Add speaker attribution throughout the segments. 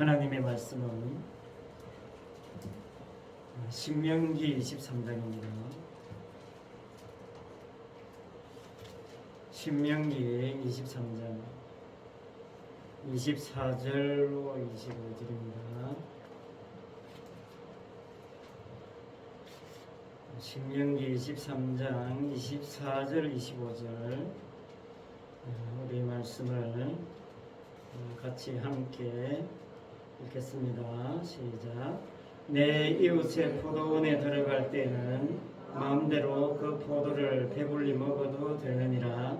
Speaker 1: 하나님의 말씀은 신명기 23장입니다. 신명기 23장 24절로 25절입니다. 신명기 23장 24절 25절 우리 말씀을 같이 함께 읽겠습니다. 시작. 내 이웃의 포도원에 들어갈 때는 마음대로 그 포도를 배불리 먹어도 되느니라.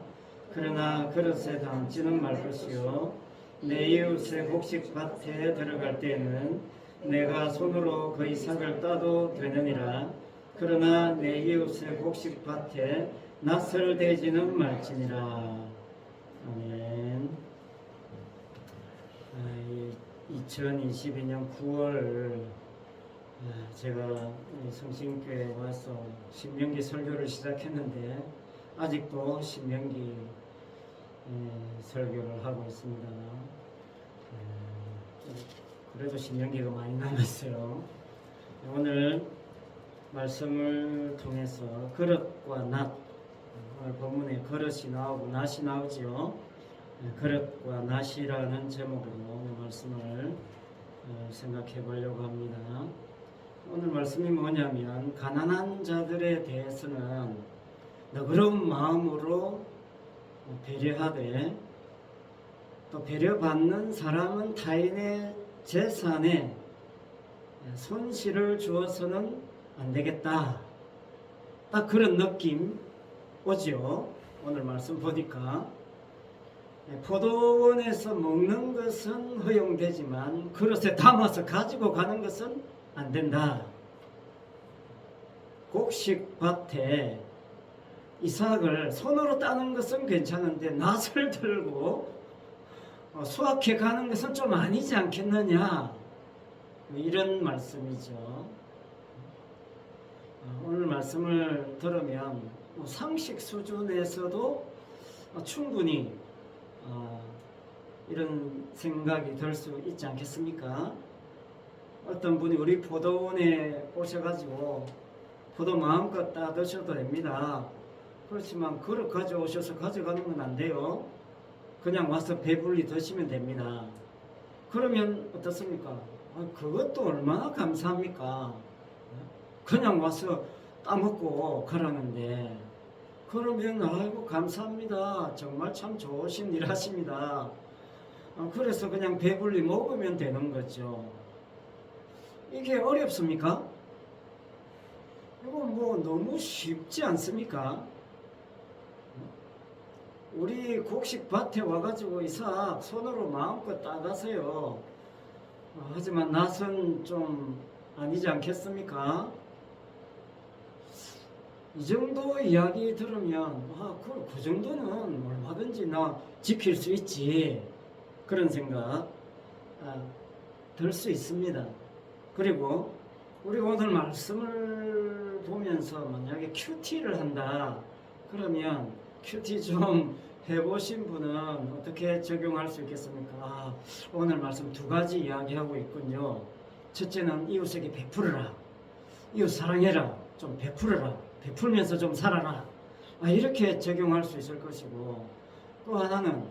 Speaker 1: 그러나 그릇에 담지는 말 것이요 내 이웃의 곡식밭에 들어갈 때는 내가 손으로 그 이삭을 따도 되느니라. 그러나 내 이웃의 곡식밭에 낯을 대지는 말지니라. 아멘. 2022년 9월 제가 성신교회에 와서 신명기 설교를 시작했는데 아직도 신명기 설교를 하고 있습니다. 그래도 신명기가 많이 남았어요. 오늘 말씀을 통해서 그릇과 낫, 오늘 본문에 그릇이 나오고 낫이 나오지요. 그릇과 낫이라는 제목으로 오늘 말씀을 생각해 보려고 합니다. 오늘 말씀이 뭐냐면 가난한 자들에 대해서는 너그러운 마음으로 배려하되 또 배려받는 사람은 타인의 재산에 손실을 주어서는 안 되겠다. 딱 그런 느낌 오죠. 오늘 말씀 보니까 포도원에서 먹는 것은 허용되지만 그릇에 담아서 가지고 가는 것은 안 된다. 곡식밭에 이삭을 손으로 따는 것은 괜찮은데 낫을 들고 수확해 가는 것은 좀 아니지 않겠느냐, 이런 말씀이죠. 오늘 말씀을 들으면 상식 수준에서도 충분히 이런 생각이 들 수 있지 않겠습니까? 어떤 분이 우리 포도원에 오셔가지고 포도 마음껏 따 드셔도 됩니다. 그렇지만 그릇 가져오셔서 가져가는 건 안 돼요. 그냥 와서 배불리 드시면 됩니다. 그러면 어떻습니까? 그것도 얼마나 감사합니까? 그냥 와서 따먹고 가라는데, 그러면 아이고 감사합니다. 정말 참 좋으신 일 하십니다. 그래서 그냥 배불리 먹으면 되는 거죠. 이게 어렵습니까? 이건 뭐 너무 쉽지 않습니까? 우리 곡식밭에 와가지고 이삭 손으로 마음껏 따가세요. 하지만 낫은 좀 아니지 않겠습니까? 이 정도 이야기 들으면 그 정도는 얼마든지 나 지킬 수 있지, 그런 생각 들 수 있습니다. 그리고 우리 오늘 말씀을 보면서 만약에 큐티를 한다 그러면 큐티 좀 해보신 분은 어떻게 적용할 수 있겠습니까? 오늘 말씀 두 가지 이야기하고 있군요. 첫째는 이웃에게 베풀어라, 이웃 사랑해라, 좀 베풀어라, 베풀면서 좀 살아라, 이렇게 적용할 수 있을 것이고, 또 하나는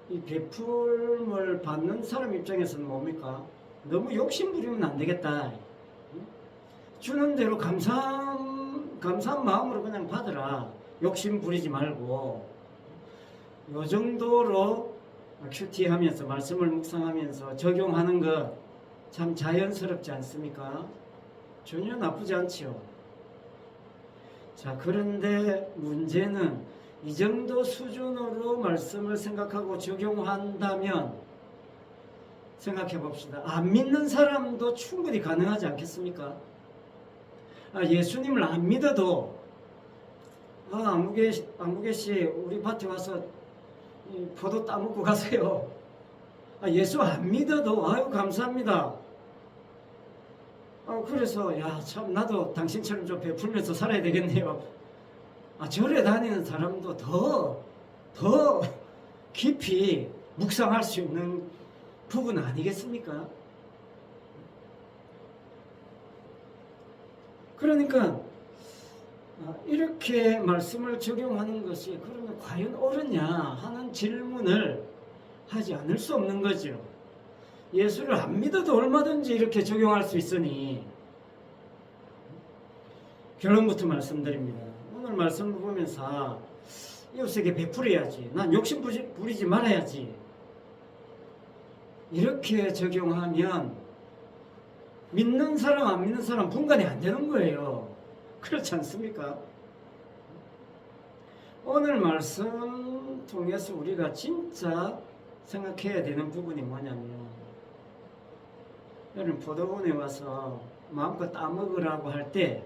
Speaker 1: 이 베풀음을 받는 사람 입장에서는 뭡니까? 너무 욕심 부리면 안 되겠다. 주는 대로 감사한 마음으로 그냥 받으라. 욕심 부리지 말고. 이 정도로 큐티하면서 말씀을 묵상하면서 적용하는 것 참 자연스럽지 않습니까? 전혀 나쁘지 않지요. 자, 그런데 문제는 이 정도 수준으로 말씀을 생각하고 적용한다면 생각해 봅시다. 안 믿는 사람도 충분히 가능하지 않겠습니까? 예수님을 안 믿어도 안국에 씨 우리 밭에 와서 포도 따먹고 가세요. 예수 안 믿어도 아유 감사합니다. 그래서 참 나도 당신처럼 좀 베풀면서 살아야 되겠네요. 절에 다니는 사람도 더 깊이 묵상할 수 있는 부분 아니겠습니까? 그러니까 이렇게 말씀을 적용하는 것이 그러면 과연 옳으냐 하는 질문을 하지 않을 수 없는 거죠. 예수를 안 믿어도 얼마든지 이렇게 적용할 수 있으니 결론부터 말씀드립니다. 오늘 말씀을 보면서 이웃에게 베풀어야지, 난 욕심 부리지 말아야지, 이렇게 적용하면 믿는 사람 안 믿는 사람 분간이 안 되는 거예요. 그렇지 않습니까? 오늘 말씀 통해서 우리가 진짜 생각해야 되는 부분이 뭐냐면, 여러분 포도원에 와서 마음껏 따먹으라고 할 때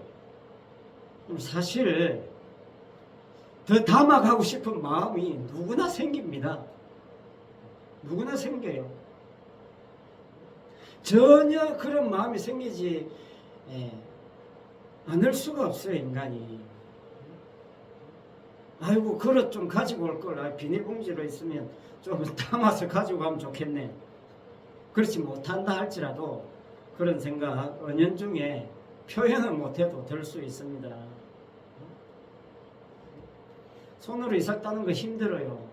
Speaker 1: 사실 더 담아가고 싶은 마음이 누구나 생깁니다. 누구나 생겨요. 전혀 그런 마음이 생기지 않을 수가 없어요, 인간이. 아이고 그릇 좀 가지고 올 걸, 비닐봉지로 있으면 좀 담아서 가지고 가면 좋겠네. 그렇지 못한다 할지라도 그런 생각 은연중에 표현은 못해도 들 수 있습니다. 손으로 이삭 따는 거 힘들어요.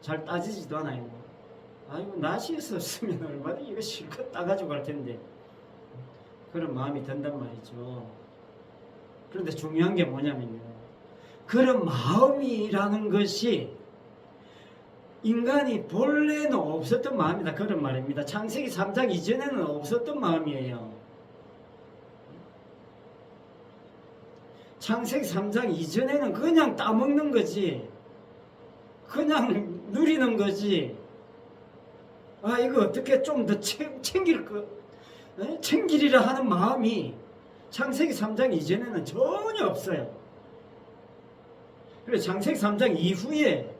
Speaker 1: 잘 따지지도 않아요. 아이고 낫이 있었으면 얼마든지 이거 실컷 따가지고 갈 텐데, 그런 마음이 든단 말이죠. 그런데 중요한 게 뭐냐면요, 그런 마음이라는 것이 인간이 본래는 없었던 마음이다, 그런 말입니다. 창세기 3장 이전에는 없었던 마음이에요. 창세기 3장 이전에는 그냥 따먹는 거지, 그냥 누리는 거지, 이거 어떻게 좀 더 챙기리라 하는 마음이 창세기 3장 이전에는 전혀 없어요. 그래서 창세기 3장 이후에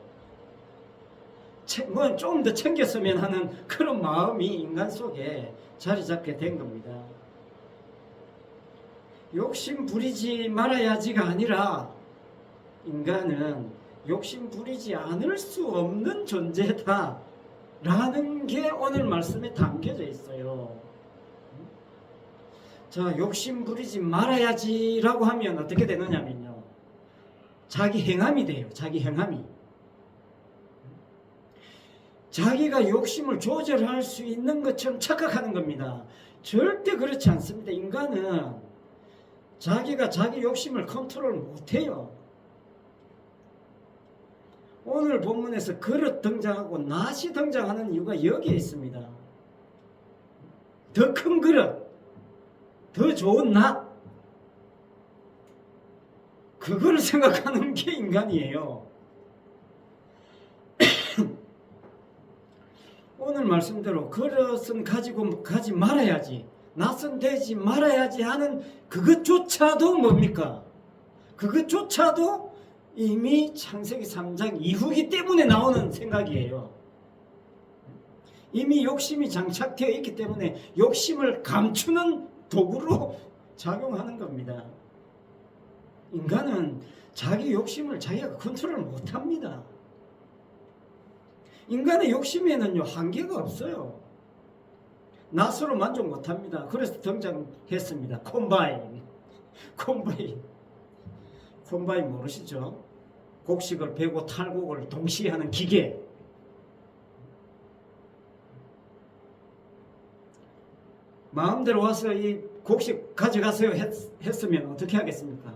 Speaker 1: 뭐 좀 더 챙겼으면 하는 그런 마음이 인간 속에 자리 잡게 된 겁니다. 욕심 부리지 말아야지가 아니라 인간은 욕심 부리지 않을 수 없는 존재다 라는 게 오늘 말씀에 담겨져 있어요. 자, 욕심 부리지 말아야지 라고 하면 어떻게 되느냐면요, 자기 행함이 돼요. 자기 행함이. 자기가 욕심을 조절할 수 있는 것처럼 착각하는 겁니다. 절대 그렇지 않습니다. 인간은 자기가 자기 욕심을 컨트롤 못해요. 오늘 본문에서 그릇 등장하고 낫이 등장하는 이유가 여기에 있습니다. 더 큰 그릇, 더 좋은 낫, 그거를 생각하는 게 인간이에요. 오늘 말씀대로 그릇은 가지고 가지 말아야지, 낫은 되지 말아야지 하는 그것조차도 뭡니까? 그것조차도 이미 창세기 3장 이후이기 때문에 나오는 생각이에요. 이미 욕심이 장착되어 있기 때문에 욕심을 감추는 도구로 작용하는 겁니다. 인간은 자기 욕심을 자기가 컨트롤 못합니다. 인간의 욕심에는요 한계가 없어요. 낫으로 만족 못합니다. 그래서 등장했습니다. 콤바인 모르시죠? 곡식을 베고 탈곡을 동시에 하는 기계. 마음대로 와서 이 곡식 가져가세요 했으면 어떻게 하겠습니까?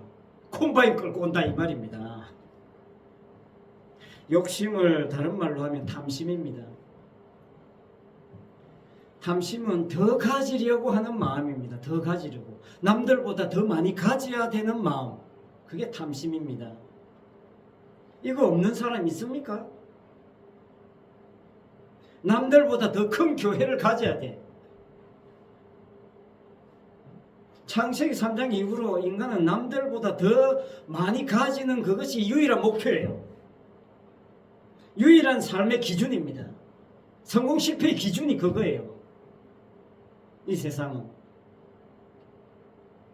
Speaker 1: 콤바인 끌고 온다 이 말입니다. 욕심을 다른 말로 하면 탐심입니다. 탐심은 더 가지려고 하는 마음입니다. 더 가지려고, 남들보다 더 많이 가져야 되는 마음, 그게 탐심입니다. 이거 없는 사람 있습니까? 남들보다 더 큰 교회를 가져야 돼. 창세기 3장 이후로 인간은 남들보다 더 많이 가지는 그것이 유일한 목표예요. 유일한 삶의 기준입니다. 성공 실패의 기준이 그거예요. 이 세상은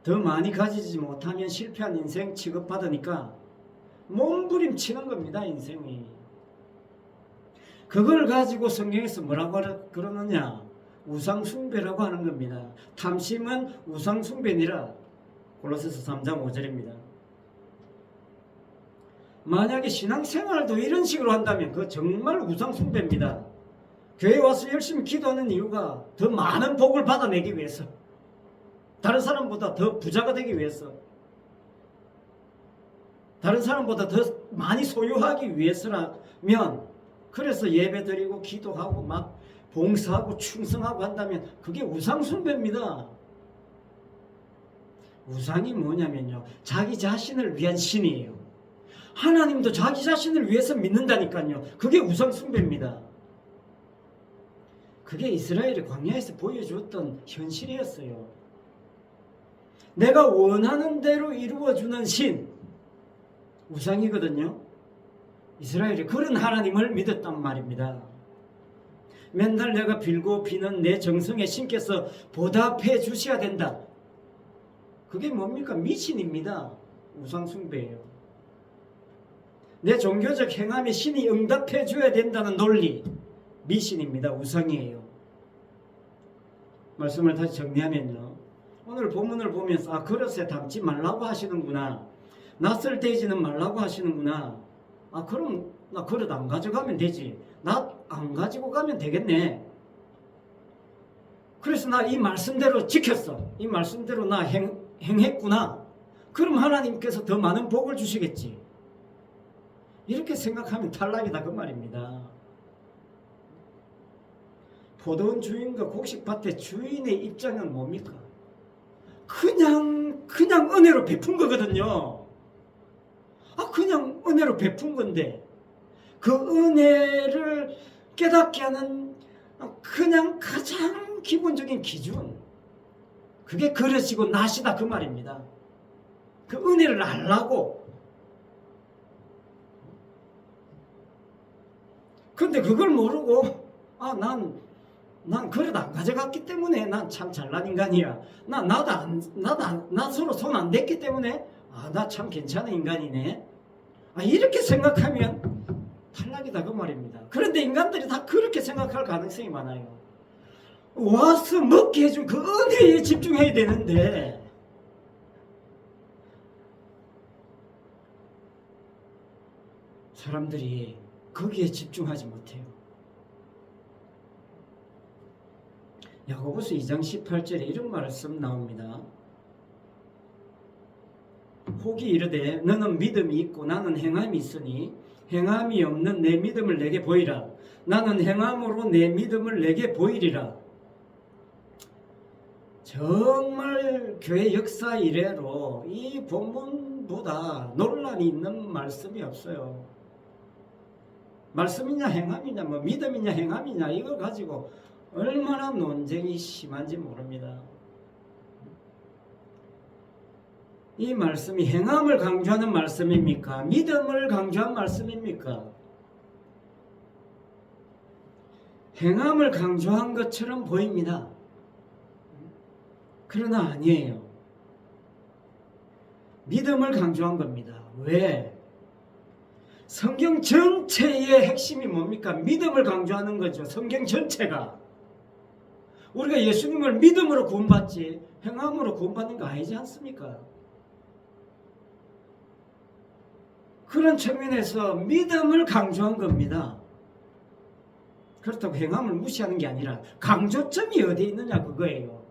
Speaker 1: 더 많이 가지지 못하면 실패한 인생 취급받으니까 몸부림치는 겁니다. 인생이. 그걸 가지고 성경에서 뭐라고 그러느냐, 우상숭배라고 하는 겁니다. 탐심은 우상숭배니라. 골로새서 3장 5절입니다. 만약에 신앙생활도 이런 식으로 한다면 그거 정말 우상숭배입니다. 교회 와서 열심히 기도하는 이유가 더 많은 복을 받아내기 위해서, 다른 사람보다 더 부자가 되기 위해서, 다른 사람보다 더 많이 소유하기 위해서라면, 그래서 예배드리고 기도하고 막 봉사하고 충성하고 한다면 그게 우상숭배입니다. 우상이 뭐냐면요, 자기 자신을 위한 신이에요. 하나님도 자기 자신을 위해서 믿는다니까요. 그게 우상숭배입니다. 그게 이스라엘이 광야에서 보여주었던 현실이었어요. 내가 원하는 대로 이루어주는 신, 우상이거든요. 이스라엘이 그런 하나님을 믿었단 말입니다. 맨날 내가 빌고 비는 내 정성에 신께서 보답해 주셔야 된다. 그게 뭡니까? 미신입니다. 우상숭배예요. 내 종교적 행함에 신이 응답해 줘야 된다는 논리, 미신입니다. 우상이에요. 말씀을 다시 정리하면요, 오늘 본문을 보면서 그릇에 담지 말라고 하시는구나, 낫을 대지는 말라고 하시는구나, 그럼 나 그릇 안 가져가면 되지, 나 안 가지고 가면 되겠네, 그래서 나 이 말씀대로 지켰어, 이 말씀대로 나 행했구나, 그럼 하나님께서 더 많은 복을 주시겠지, 이렇게 생각하면 탈락이다 그 말입니다. 포도원 주인과 곡식밭의 주인의 입장은 뭡니까? 그냥 은혜로 베푼 거거든요. 그냥 은혜로 베푼 건데, 그 은혜를 깨닫게 하는 그냥 가장 기본적인 기준, 그게 그릇이고 낫이다 그 말입니다. 그 은혜를 알라고. 근데 그걸 모르고 난 그릇 안 가져갔기 때문에 난 참 잘난 인간이야, 나 서로 손 안 댔기 때문에 나 참 괜찮은 인간이네, 이렇게 생각하면 탈락이다 그 말입니다. 그런데 인간들이 다 그렇게 생각할 가능성이 많아요. 와서 먹게 해준 그 은혜에 집중해야 되는데, 사람들이 거기에 집중하지 못해요. 야고보서 2장 18절에 이런 말씀 나옵니다. 혹이 이르되 너는 믿음이 있고 나는 행함이 있으니 행함이 없는 내 믿음을 내게 보이라. 나는 행함으로 내 믿음을 내게 보이리라. 정말 교회 역사 이래로 이 본문보다 논란이 있는 말씀이 없어요. 말씀이냐 행함이냐, 믿음이냐 행함이냐, 이거 가지고 얼마나 논쟁이 심한지 모릅니다. 이 말씀이 행함을 강조하는 말씀입니까? 믿음을 강조한 말씀입니까? 행함을 강조한 것처럼 보입니다. 그러나 아니에요. 믿음을 강조한 겁니다. 왜? 성경 전체의 핵심이 뭡니까? 믿음을 강조하는 거죠. 성경 전체가. 우리가 예수님을 믿음으로 구원받지 행함으로 구원받는 거 아니지 않습니까? 그런 측면에서 믿음을 강조한 겁니다. 그렇다고 행함을 무시하는 게 아니라 강조점이 어디에 있느냐 그거예요.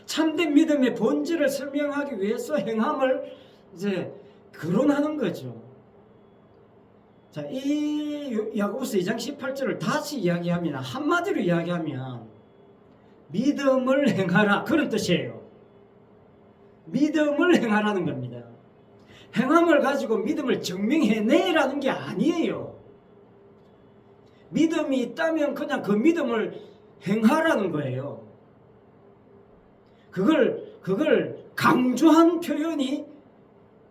Speaker 1: 참된 믿음의 본질을 설명하기 위해서 행함을 이제 거론하는 거죠. 자, 이 야고보서 2장 18절을 다시 이야기하면, 한마디로 이야기하면 믿음을 행하라 그런 뜻이에요. 믿음을 행하라는 겁니다. 행함을 가지고 믿음을 증명해내라는 게 아니에요. 믿음이 있다면 그냥 그 믿음을 행하라는 거예요. 그걸 강조한 표현이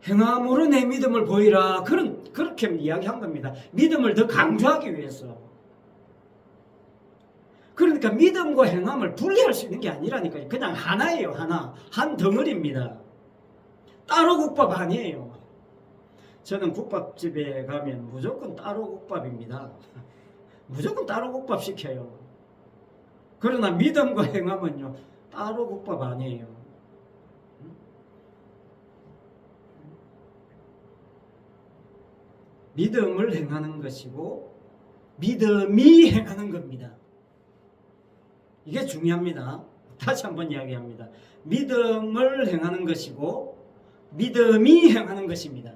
Speaker 1: 행함으로 내 믿음을 보이라, 그렇게 이야기한 겁니다. 믿음을 더 강조하기 위해서. 그러니까 믿음과 행함을 분리할 수 있는 게 아니라니까요. 그냥 하나예요. 한 덩어리입니다. 따로 국밥 아니에요. 저는 국밥집에 가면 무조건 따로 국밥입니다. 무조건 따로 국밥 시켜요. 그러나 믿음과 행함은요 따로 국밥 아니에요. 믿음을 행하는 것이고 믿음이 행하는 겁니다. 이게 중요합니다. 다시 한번 이야기합니다. 믿음을 행하는 것이고 믿음이 행하는 것입니다.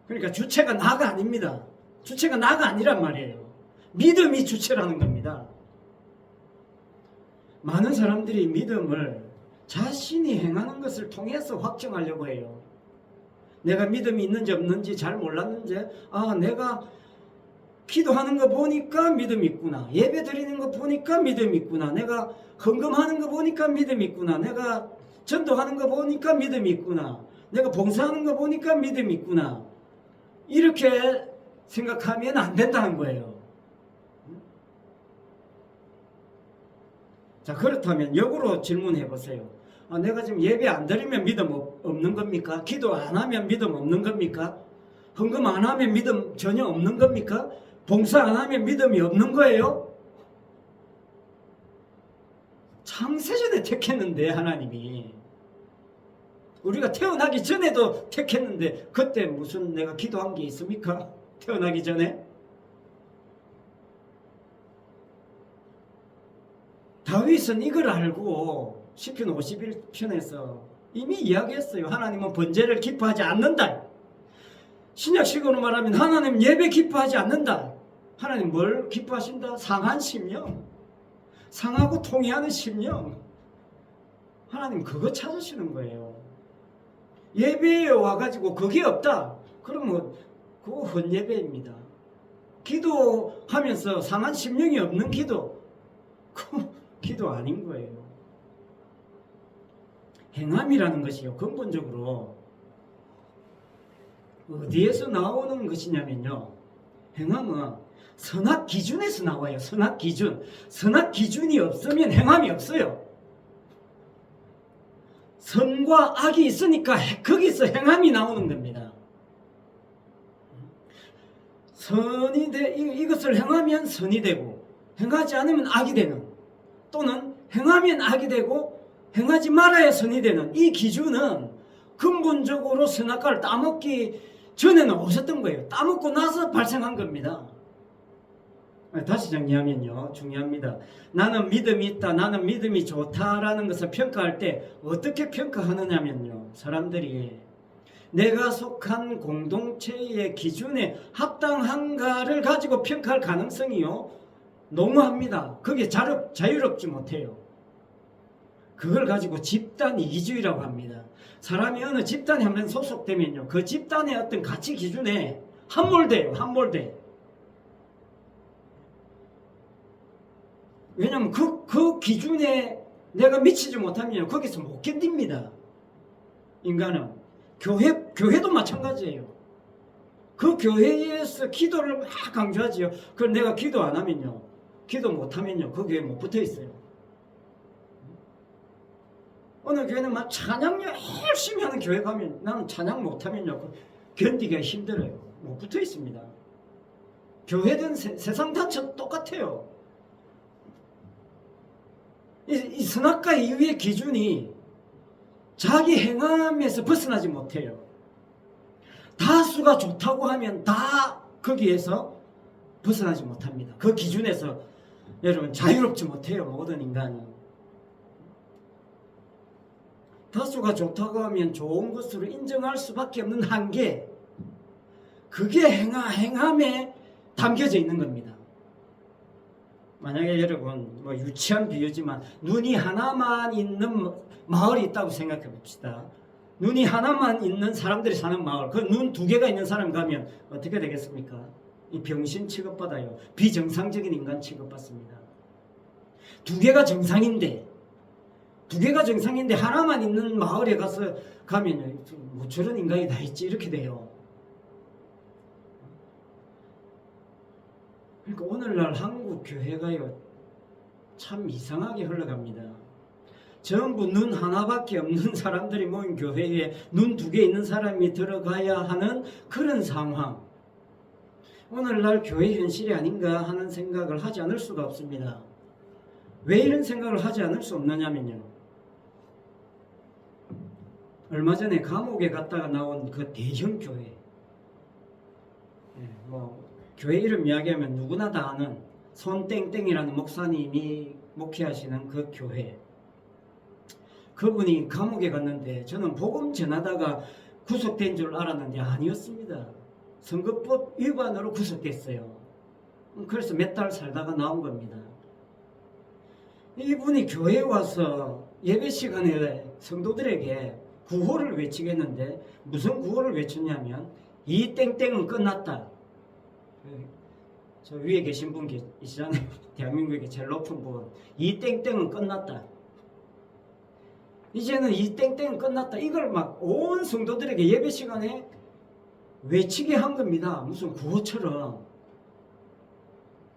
Speaker 1: 그러니까 주체가 나가 아닙니다. 주체가 나가 아니란 말이에요. 믿음이 주체라는 겁니다. 많은 사람들이 믿음을 자신이 행하는 것을 통해서 확정하려고 해요. 내가 믿음이 있는지 없는지 잘 몰랐는지, 내가 기도하는 거 보니까 믿음이 있구나. 예배 드리는 거 보니까 믿음이 있구나. 내가 헌금하는 거 보니까 믿음이 있구나. 내가 전도하는 거 보니까 믿음이 있구나. 내가 봉사하는 거 보니까 믿음이 있구나. 이렇게 생각하면 안 된다는 거예요. 자, 그렇다면 역으로 질문해 보세요. 내가 지금 예배 안 드리면 믿음 없는 겁니까? 기도 안 하면 믿음 없는 겁니까? 헌금 안 하면 믿음 전혀 없는 겁니까? 봉사 안 하면 믿음이 없는 거예요? 창세전에 택했는데 하나님이 우리가 태어나기 전에도 택했는데 그때 무슨 내가 기도한 게 있습니까? 태어나기 전에? 다윗은 이걸 알고 시편 51편에서 이미 이야기했어요. 하나님은 번제를 기뻐하지 않는다. 신약식으로 말하면 하나님 예배 기뻐하지 않는다. 하나님 뭘 기뻐하신다? 상한 심령, 상하고 통해하는 심령. 하나님 그거 찾으시는 거예요. 예배에 와가지고 그게 없다. 그러면 그거 헌예배입니다. 기도하면서 상한 심령이 없는 기도, 그 기도 아닌 거예요. 행함이라는 것이요, 근본적으로 어디에서 나오는 것이냐면요, 행함은 선악 기준에서 나와요. 선악 기준. 선악 기준이 없으면 행함이 없어요. 선과 악이 있으니까 거기서 행함이 나오는 겁니다. 이것을 행하면 선이 되고 행하지 않으면 악이 되는, 또는 행하면 악이 되고 행하지 말아야 선이 되는, 이 기준은 근본적으로 선악과를 따먹기 전에는 없었던 거예요. 따먹고 나서 발생한 겁니다. 다시 정리하면요, 중요합니다. 나는 믿음이 있다, 나는 믿음이 좋다라는 것을 평가할 때 어떻게 평가하느냐면요, 사람들이 내가 속한 공동체의 기준에 합당한가를 가지고 평가할 가능성이요 너무합니다. 그게 자유롭지 못해요. 그걸 가지고 집단 이기주의라고 합니다. 사람이 어느 집단에 한번 소속되면요, 그 집단의 어떤 가치 기준에 함몰돼요. 함몰돼. 왜냐하면 그 기준에 내가 미치지 못하면 거기서 못 견딥니다. 인간은. 교회도 마찬가지예요. 그 교회에서 기도를 막 강조하지요. 그걸 내가 기도 안 하면요, 기도 못 하면요, 그 교회에 못 붙어 있어요. 어느 교회는 막 찬양 열심히 하는 교회 가면 나는 찬양 못 하면요, 견디기가 힘들어요. 못 붙어 있습니다. 교회든 세상 단체도 똑같아요. 이 선악과 이유의 기준이 자기 행함에서 벗어나지 못해요. 다수가 좋다고 하면 다 거기에서 벗어나지 못합니다. 그 기준에서 여러분 자유롭지 못해요. 모든 인간이. 다수가 좋다고 하면 좋은 것으로 인정할 수밖에 없는 한계, 그게 행함에 담겨져 있는 겁니다. 만약에 여러분 유치한 비유지만 눈이 하나만 있는 마을이 있다고 생각해 봅시다. 눈이 하나만 있는 사람들이 사는 마을, 그 눈 두 개가 있는 사람 가면 어떻게 되겠습니까? 이 병신 취급받아요. 비정상적인 인간 취급받습니다. 두 개가 정상인데 하나만 있는 마을에 가면 뭐 저런 인간이 다 있지 이렇게 돼요. 그러니까 오늘날 한국 교회가요 참 이상하게 흘러갑니다. 전부 눈 하나밖에 없는 사람들이 모인 교회에 눈 두 개 있는 사람이 들어가야 하는 그런 상황. 오늘날 교회 현실이 아닌가 하는 생각을 하지 않을 수가 없습니다. 왜 이런 생각을 하지 않을 수 없느냐면요, 얼마 전에 감옥에 갔다가 나온 그 대형 교회, 교회 이름 이야기하면 누구나 다 아는 손땡땡이라는 목사님이 목회하시는 그 교회, 그분이 감옥에 갔는데 저는 복음 전하다가 구속된 줄 알았는데 아니었습니다. 선거법 위반으로 구속됐어요. 그래서 몇 달 살다가 나온 겁니다. 이분이 교회에 와서 예배 시간에 성도들에게 구호를 외치겠는데 무슨 구호를 외쳤냐면 이 땡땡은 끝났다. 저 위에 계신 분 계시잖아요. 대한민국에 제일 높은 분. 이 땡땡은 끝났다. 이제는 이 땡땡은 끝났다. 이걸 막 온 성도들에게 예배 시간에 외치게 한 겁니다. 무슨 구호처럼.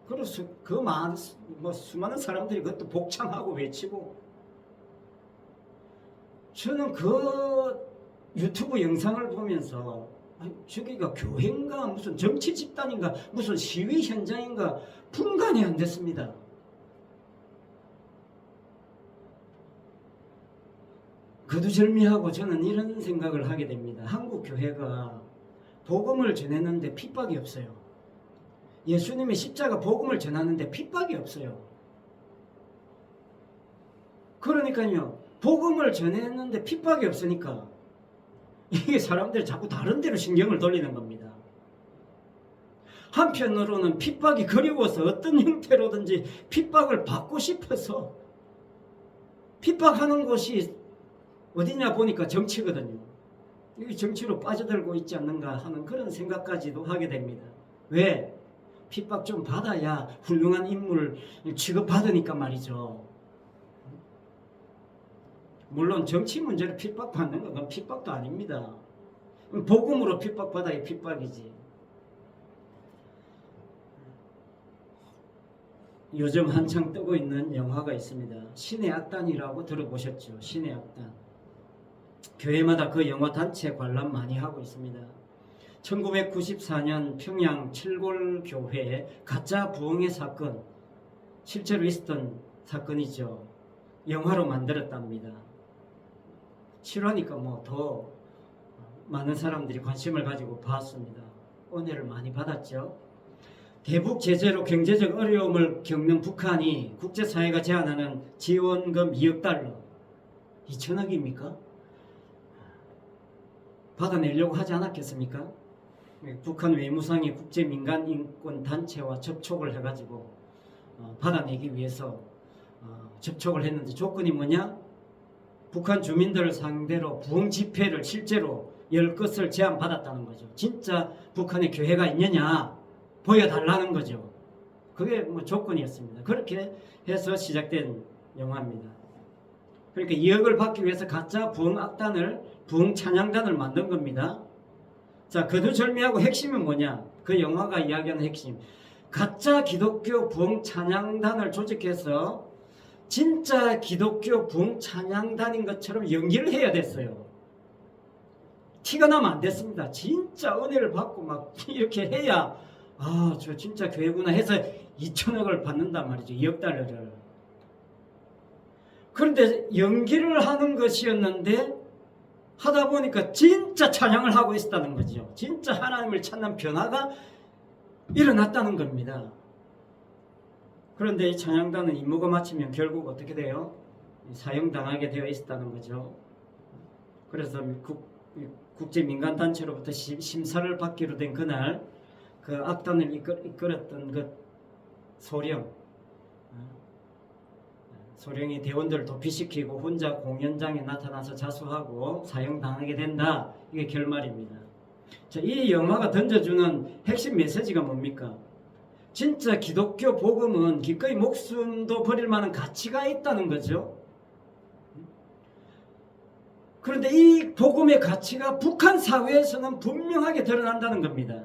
Speaker 1: 그래서 수많은 사람들이 그것도 복창하고 외치고, 저는 그 유튜브 영상을 보면서 저기가 교회인가 무슨 정치 집단인가 무슨 시위 현장인가 분간이 안 됐습니다. 거두절미하고 저는 이런 생각을 하게 됩니다. 한국 교회가 복음을 전했는데 핍박이 없어요. 예수님의 십자가 복음을 전하는데 핍박이 없어요. 그러니까요, 복음을 전했는데 핍박이 없으니까 이게 사람들이 자꾸 다른 데로 신경을 돌리는 겁니다. 한편으로는 핍박이 그리워서 어떤 형태로든지 핍박을 받고 싶어서 핍박하는 곳이 어디냐 보니까 정치거든요. 이 정치로 빠져들고 있지 않는가 하는 그런 생각까지도 하게 됩니다. 왜? 핍박 좀 받아야 훌륭한 인물 취급받으니까 말이죠. 물론 정치 문제로 핍박받는 건 핍박도 아닙니다. 복음으로 핍박받아야 핍박이지. 요즘 한창 뜨고 있는 영화가 있습니다. 신의 악단이라고 들어보셨죠? 신의 악단. 교회마다 그 영화 단체 관람 많이 하고 있습니다. 1994년 평양 칠골교회 가짜 부흥회 사건, 실제로 있었던 사건이죠. 영화로 만들었답니다. 실화니까 더 많은 사람들이 관심을 가지고 봤습니다. 은혜를 많이 받았죠. 대북 제재로 경제적 어려움을 겪는 북한이 국제사회가 제안하는 지원금 2억 달러, 2천억입니까? 받아내려고 하지 않았겠습니까? 북한 외무상이 국제민간인권단체와 접촉을 해가지고 받아내기 위해서 접촉을 했는데 조건이 뭐냐? 북한 주민들을 상대로 부흥 집회를 실제로 열 것을 제안받았다는 거죠. 진짜 북한에 교회가 있느냐 보여달라는 거죠. 그게 조건이었습니다. 그렇게 해서 시작된 영화입니다. 그러니까 2억을 받기 위해서 가짜 부흥 악단을, 부흥 찬양단을 만든 겁니다. 자, 거두절미하고 핵심은 뭐냐? 그 영화가 이야기하는 핵심. 가짜 기독교 부흥 찬양단을 조직해서 진짜 기독교 부흥 찬양단인 것처럼 연기를 해야 됐어요. 티가 나면 안 됐습니다. 진짜 은혜를 받고 막 이렇게 해야 저 진짜 교회구나 해서 2천억을 받는단 말이죠. 2억 달러를. 그런데 연기를 하는 것이었는데 하다 보니까 진짜 찬양을 하고 있었다는 거죠. 진짜 하나님을 찾는 변화가 일어났다는 겁니다. 그런데 이 찬양단은 임무가 마치면 결국 어떻게 돼요? 사형당하게 되어 있었다는 거죠. 그래서 국제민간단체로부터 심사를 받기로 된 그날 그 악단을 이끌었던 그 소령이 대원들을 도피시키고 혼자 공연장에 나타나서 자수하고 사형당하게 된다. 이게 결말입니다. 자, 이 영화가 던져주는 핵심 메시지가 뭡니까? 진짜 기독교 복음은 기꺼이 목숨도 버릴 만한 가치가 있다는 거죠. 그런데 이 복음의 가치가 북한 사회에서는 분명하게 드러난다는 겁니다.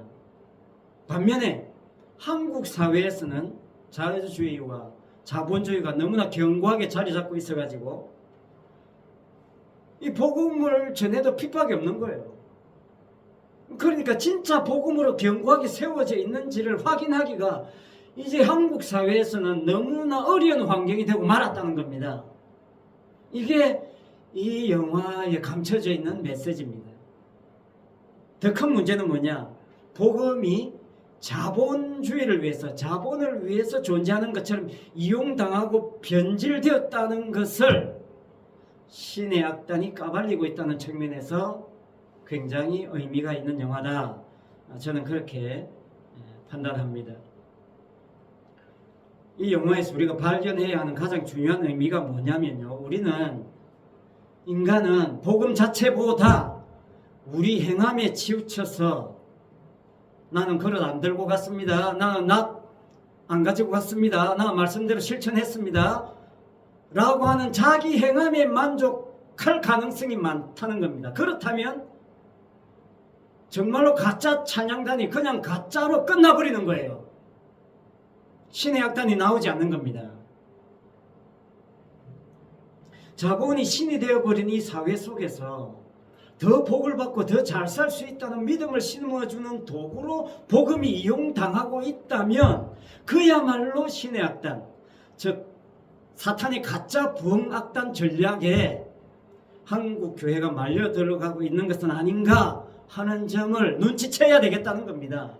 Speaker 1: 반면에 한국 사회에서는 자유주의와 자본주의가 너무나 견고하게 자리 잡고 있어가지고 이 복음을 전해도 핍박이 없는 거예요. 그러니까 진짜 복음으로 견고하게 세워져 있는지를 확인하기가 이제 한국 사회에서는 너무나 어려운 환경이 되고 말았다는 겁니다. 이게 이 영화에 감춰져 있는 메시지입니다. 더 큰 문제는 뭐냐? 복음이 자본주의를 위해서, 자본을 위해서 존재하는 것처럼 이용당하고 변질되었다는 것을 신의 악단이 까발리고 있다는 측면에서 굉장히 의미가 있는 영화다. 저는 그렇게 판단합니다. 이 영화에서 우리가 발견해야 하는 가장 중요한 의미가 뭐냐면요. 인간은 복음 자체보다 우리 행함에 치우쳐서 나는 그릇 안 들고 갔습니다. 나는 낫 안 가지고 갔습니다. 나 말씀대로 실천했습니다. 라고 하는 자기 행함에 만족할 가능성이 많다는 겁니다. 그렇다면 정말로 가짜 찬양단이 그냥 가짜로 끝나버리는 거예요. 신의 악단이 나오지 않는 겁니다. 자본이 신이 되어버린 이 사회 속에서 더 복을 받고 더 잘 살 수 있다는 믿음을 심어주는 도구로 복음이 이용당하고 있다면 그야말로 신의 악단, 즉 사탄의 가짜 부흥악단 전략에 한국 교회가 말려 들어가고 있는 것은 아닌가 하는 점을 눈치채야 되겠다는 겁니다.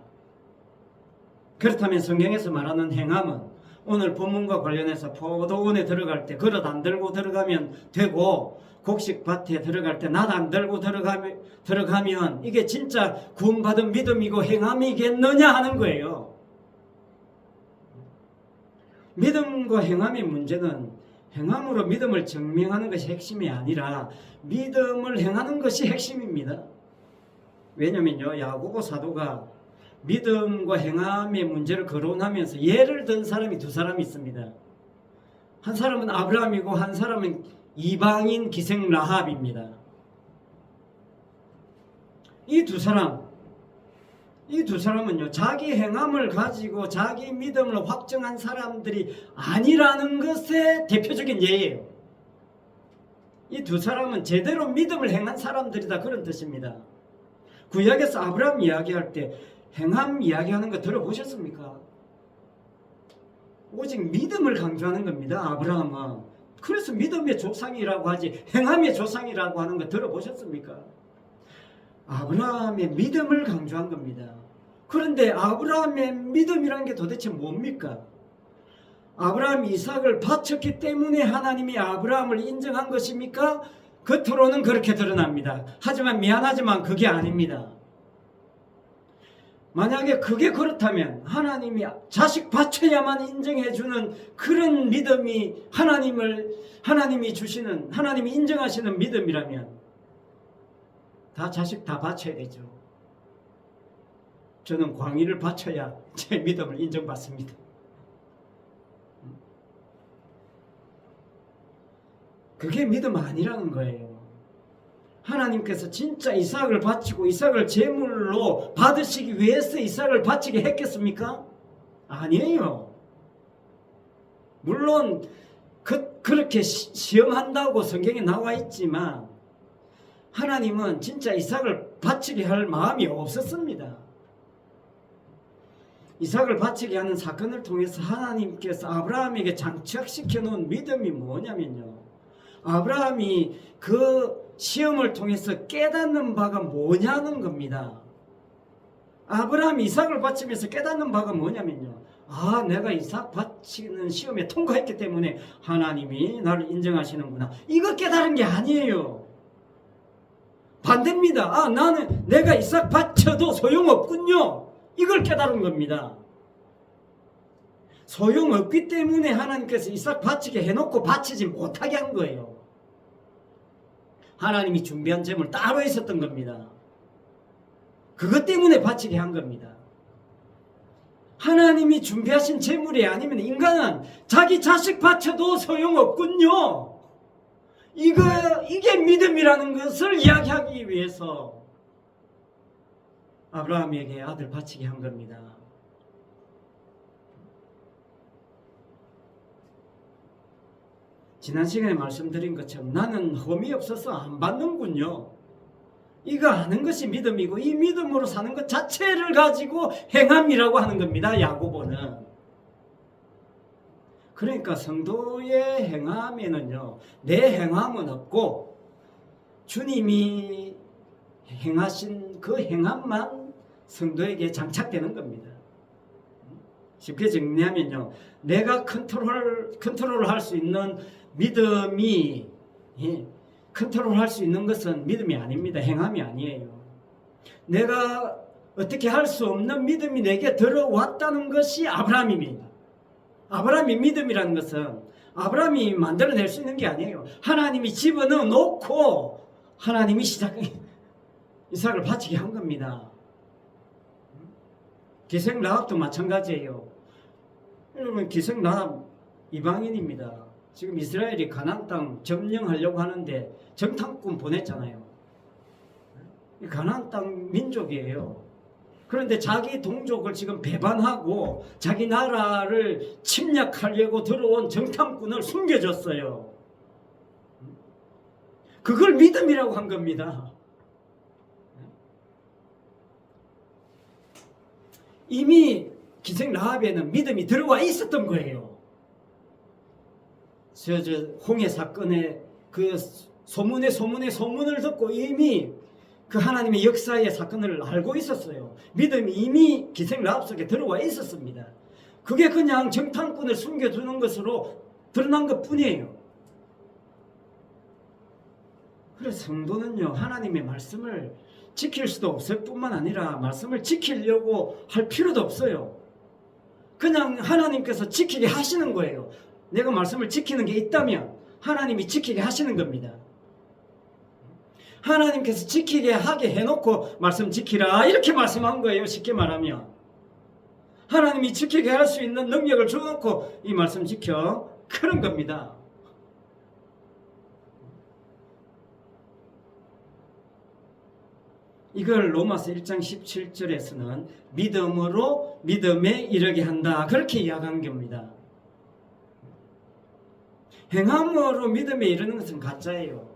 Speaker 1: 그렇다면 성경에서 말하는 행함은 오늘 본문과 관련해서 포도원에 들어갈 때 그릇 안 들고 들어가면 되고 곡식밭에 들어갈 때 낫 안 들고 들어가면 이게 진짜 구원받은 믿음이고 행함이겠느냐 하는 거예요. 믿음과 행함의 문제는 행함으로 믿음을 증명하는 것이 핵심이 아니라 믿음을 행하는 것이 핵심입니다. 왜냐면요, 야고보 사도가 믿음과 행함의 문제를 거론하면서 예를 든 사람이 두 사람이 있습니다. 한 사람은 아브라함이고 한 사람은 이방인 기생 라합입니다. 이 두 사람은요, 자기 행함을 가지고 자기 믿음을 확정한 사람들이 아니라는 것의 대표적인 예예요. 이 두 사람은 제대로 믿음을 행한 사람들이다, 그런 뜻입니다. 구약에서 아브라함 이야기할 때 행함 이야기하는 거 들어보셨습니까? 오직 믿음을 강조하는 겁니다. 아브라함은. 그래서 믿음의 조상이라고 하지 행함의 조상이라고 하는 거 들어보셨습니까? 아브라함의 믿음을 강조한 겁니다. 그런데 아브라함의 믿음이라는 게 도대체 뭡니까? 아브라함이 이삭을 바쳤기 때문에 하나님이 아브라함을 인정한 것입니까? 겉으로는 그렇게 드러납니다. 하지만 미안하지만 그게 아닙니다. 만약에 그게 그렇다면 하나님이 자식 바쳐야만 인정해주는 그런 믿음이 하나님이 주시는, 하나님이 인정하시는 믿음이라면 다 자식 다 바쳐야 되죠. 저는 광희를 바쳐야 제 믿음을 인정받습니다. 그게 믿음 아니라는 거예요. 하나님께서 진짜 이삭을 바치고 이삭을 제물로 받으시기 위해서 이삭을 바치게 했겠습니까? 아니에요. 물론 그렇게 시험한다고 성경에 나와 있지만 하나님은 진짜 이삭을 바치게 할 마음이 없었습니다. 이삭을 바치게 하는 사건을 통해서 하나님께서 아브라함에게 장착시켜 놓은 믿음이 뭐냐면요, 아브라함이 그 시험을 통해서 깨닫는 바가 뭐냐는 겁니다. 아브라함이 이삭을 바치면서 깨닫는 바가 뭐냐면요, 내가 이삭 바치는 시험에 통과했기 때문에 하나님이 나를 인정하시는구나, 이거 깨달은 게 아니에요. 반대입니다. 나는 내가 이삭 바쳐도 소용없군요, 이걸 깨달은 겁니다. 소용없기 때문에 하나님께서 이삭 바치게 해놓고 바치지 못하게 한 거예요. 하나님이 준비한 제물 따로 있었던 겁니다. 그것 때문에 바치게 한 겁니다. 하나님이 준비하신 제물이 아니면 인간은 자기 자식 바쳐도 소용없군요, 이게 믿음이라는 것을 이야기하기 위해서 아브라함에게 아들 바치게 한 겁니다. 지난 시간에 말씀드린 것처럼 나는 험이 없어서 안 받는군요, 이거 아는 것이 믿음이고 이 믿음으로 사는 것 자체를 가지고 행함이라고 하는 겁니다. 야고보는. 그러니까 성도의 행함에는요, 내 행함은 없고 주님이 행하신 그 행함만 성도에게 장착되는 겁니다. 쉽게 정리하면요, 내가 컨트롤할 수 있는 믿음이, 컨트롤할 수 있는 것은 믿음이 아닙니다. 행함이 아니에요. 내가 어떻게 할 수 없는 믿음이 내게 들어왔다는 것이 아브라함입니다. 아브라함의 믿음이라는 것은 아브라함이 만들어낼 수 있는 게 아니에요. 하나님이 집어넣어 놓고 하나님이 이삭을 바치게 한 겁니다. 기생 라합도 마찬가지예요. 여러분, 기생 라합 이방인입니다. 지금 이스라엘이 가나안 땅 점령하려고 하는데 정탐꾼 보냈잖아요. 가나안 땅 민족이에요. 그런데 자기 동족을 지금 배반하고 자기 나라를 침략하려고 들어온 정탐꾼을 숨겨줬어요. 그걸 믿음이라고 한 겁니다. 이미 기생 라합에는 믿음이 들어와 있었던 거예요. 저 홍해 사건의 그 소문을 듣고 이미 그 하나님의 역사의 사건을 알고 있었어요. 믿음이 이미 기생 라합 속에 들어와 있었습니다. 그게 그냥 정탐꾼을 숨겨두는 것으로 드러난 것 뿐이에요. 그래서 성도는요, 하나님의 말씀을 지킬 수도 없을 뿐만 아니라 말씀을 지키려고 할 필요도 없어요. 그냥 하나님께서 지키게 하시는 거예요. 내가 말씀을 지키는 게 있다면 하나님이 지키게 하시는 겁니다. 하나님께서 지키게 하게 해놓고 말씀 지키라 이렇게 말씀한 거예요. 쉽게 말하면 하나님이 지키게 할 수 있는 능력을 주놓고 이 말씀 지켜, 그런 겁니다. 이걸 로마서 1장 17절에서는 믿음으로 믿음에 이르게 한다, 그렇게 이야기한 겁니다. 행함으로 믿음에 이르는 것은 가짜예요.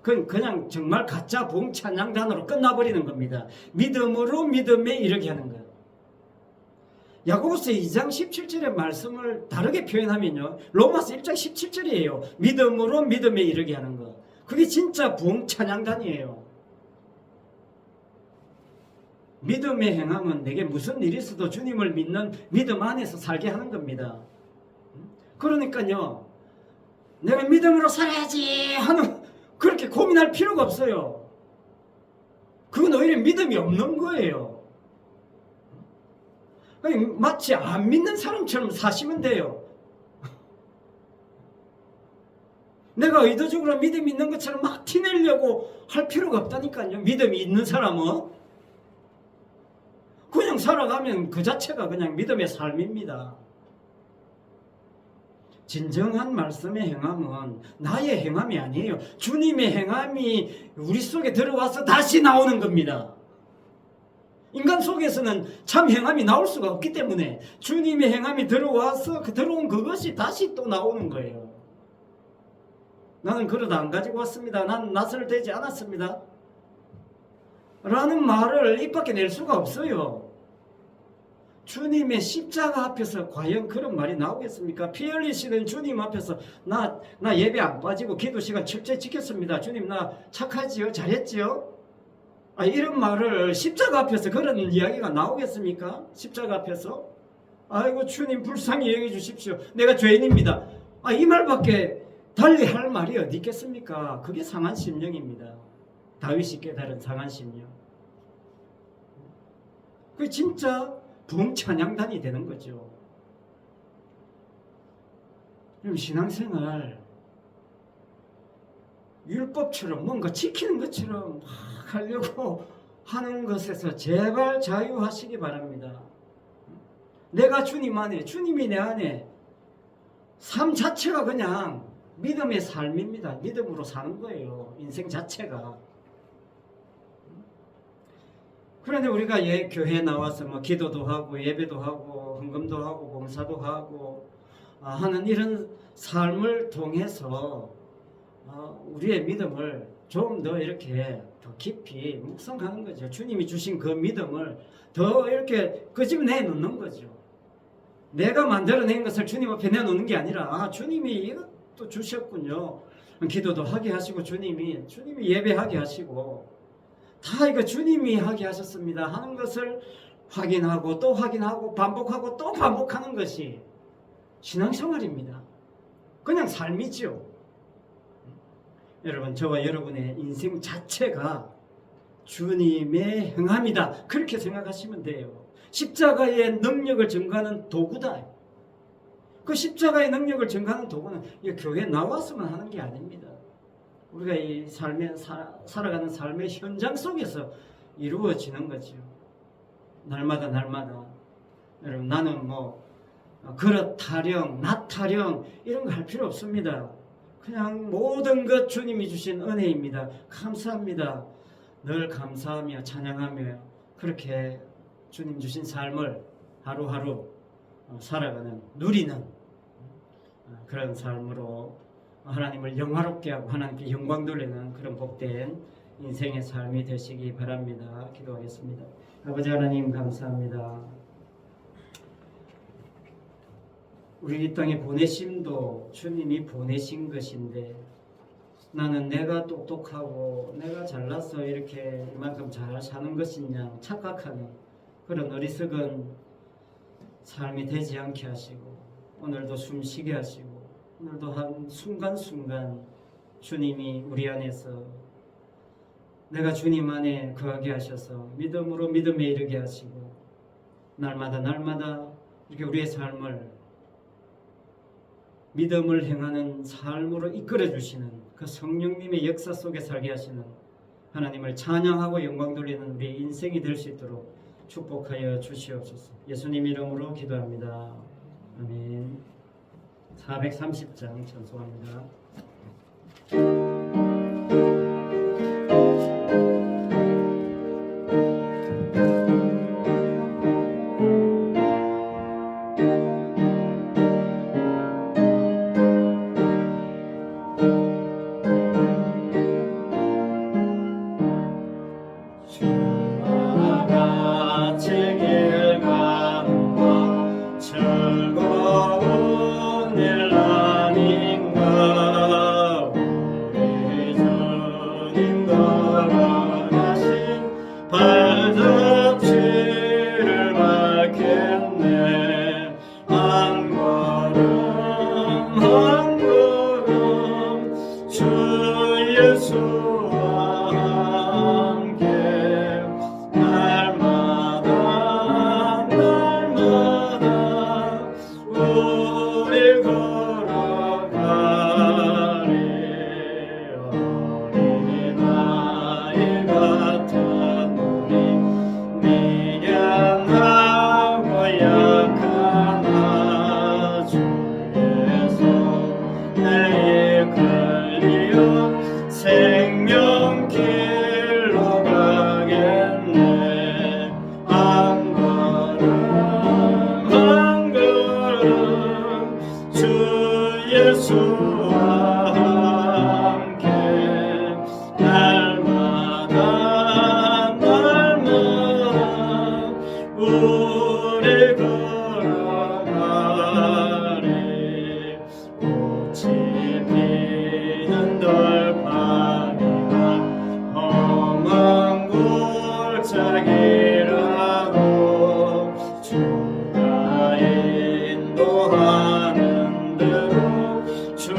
Speaker 1: 그건 그냥 정말 가짜 봉찬양단으로 끝나버리는 겁니다. 믿음으로 믿음에 이르게 하는 거예요. 야고보서 2장 17절의 말씀을 다르게 표현하면요, 로마서 1장 17절이에요. 믿음으로 믿음에 이르게 하는 거. 그게 진짜 봉찬양단이에요. 믿음의 행함은 내게 무슨 일이 있어도 주님을 믿는 믿음 안에서 살게 하는 겁니다. 그러니까요, 내가 믿음으로 살아야지 하는 그렇게 고민할 필요가 없어요. 그건 오히려 믿음이 없는 거예요. 마치 안 믿는 사람처럼 사시면 돼요. 내가 의도적으로 믿음이 있는 것처럼 막 티내려고 할 필요가 없다니까요. 믿음이 있는 사람은 그냥 살아가면 그 자체가 그냥 믿음의 삶입니다. 진정한 말씀의 행함은 나의 행함이 아니에요. 주님의 행함이 우리 속에 들어와서 다시 나오는 겁니다. 인간 속에서는 참 행함이 나올 수가 없기 때문에 주님의 행함이 들어와서 들어온 그것이 다시 또 나오는 거예요. 나는 그릇 안 가지고 왔습니다. 난 낯을 대지 않았습니다. 라는 말을 입 밖에 낼 수가 없어요. 주님의 십자가 앞에서 과연 그런 말이 나오겠습니까? 피 흘리시는 주님 앞에서 나 예배 안 빠지고 기도 시간 철저히 지켰습니다. 주님 나 착하지요? 잘했지요? 이런 말을 십자가 앞에서 그런 이야기가 나오겠습니까? 십자가 앞에서? 아이고 주님 불쌍히 여겨 주십시오. 내가 죄인입니다. 이 말밖에 달리 할 말이 어디 있겠습니까? 그게 상한 심령입니다. 다윗이 깨달은 상한 심령. 그게 진짜 봉찬양단이 되는 거죠. 그럼 신앙생활 율법처럼 뭔가 지키는 것처럼 막 하려고 하는 것에서 제발 자유하시기 바랍니다. 내가 주님 안에, 주님이 내 안에, 삶 자체가 그냥 믿음의 삶입니다. 믿음으로 사는 거예요. 인생 자체가. 그런데 우리가 교회에 나와서 뭐 기도도 하고 예배도 하고 헌금도 하고 봉사도 하고 하는 이런 삶을 통해서 우리의 믿음을 좀 더 이렇게 더 깊이 묵상하는 거죠. 주님이 주신 그 믿음을 더 이렇게 끄집어내 놓는 거죠. 내가 만들어낸 것을 주님 앞에 내놓는 게 아니라 주님이 이것도 주셨군요. 기도도 하게 하시고 주님이 예배하게 하시고 다 이거 주님이 하게 하셨습니다 하는 것을 확인하고 또 확인하고 반복하고 또 반복하는 것이 신앙생활입니다. 그냥 삶이죠. 여러분, 저와 여러분의 인생 자체가 주님의 행함이다, 그렇게 생각하시면 돼요. 십자가의 능력을 증거하는 도구다. 그 십자가의 능력을 증거하는 도구는 교회에 나와서만 하는 게 아닙니다. 우리가 이 살아가는 삶의 현장 속에서 이루어지는 거죠. 날마다 여러분, 나는 그릇 타령, 낫 타령 이런 거 할 필요 없습니다. 그냥 모든 것 주님이 주신 은혜입니다. 감사합니다. 늘 감사하며 찬양하며 그렇게 주님 주신 삶을 하루하루 살아가는, 누리는 그런 삶으로 하나님을 영화롭게 하고 하나님께 영광 돌리는 그런 복된 인생의 삶이 되시기 바랍니다. 기도하겠습니다. 아버지 하나님, 감사합니다. 우리 이 땅에 보내심도 주님이 보내신 것인데 나는 내가 똑똑하고 내가 잘나서 이렇게 이만큼 잘 사는 것이냐 착각하는 그런 어리석은 삶이 되지 않게 하시고 오늘도 숨 쉬게 하시고 오늘도 한 순간순간 주님이 우리 안에서 내가 주님 안에 거하게 하셔서 믿음으로 믿음에 이르게 하시고 날마다 이렇게 우리의 삶을 믿음을 행하는 삶으로 이끌어 주시는 그 성령님의 역사 속에 살게 하시는 하나님을 찬양하고 영광 돌리는 우리의 인생이 될 수 있도록 축복하여 주시옵소서. 예수님 이름으로 기도합니다. 아멘. 430장 전송합니다. 주가 인도하는 대로 주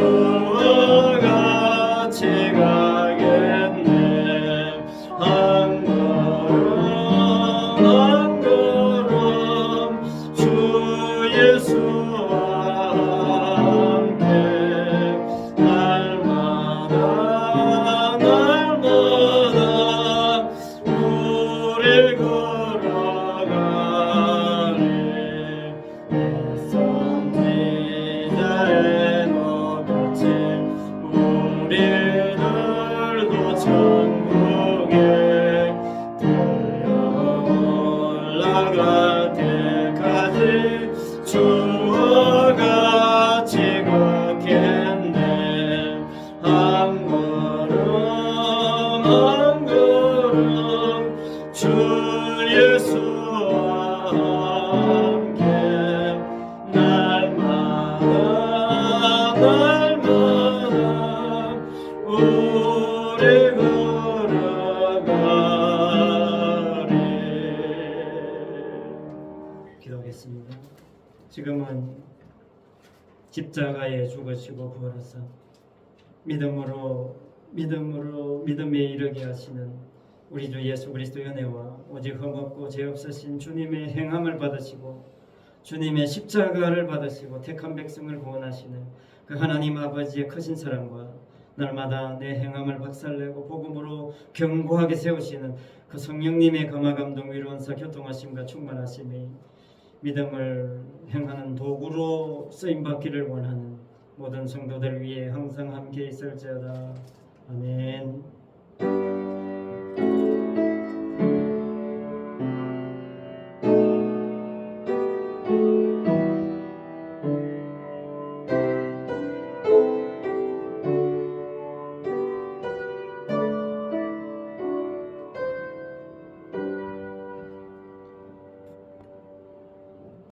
Speaker 1: 날마다 오래 걸어가리. 기도하겠습니다. 지금은 십자가에 죽으시고 부활하사 믿음에 이르게 하시는 우리 주 예수 그리스도의 은혜와 오직 흠없고 죄 없으신 주님의 행함을 받으시고 주님의 십자가를 받으시고 택한 백성을 구원하시는 그 하나님 아버지의 크신 사랑과 날마다 내 행함을 박살내고 복음으로 견고하게 세우시는 그 성령님의 감화 감동 위로원사 교통하심과 충만하심이 믿음을 행하는 도구로 쓰임받기를 원하는 모든 성도들 위해 항상 함께 있을지어다. 아멘.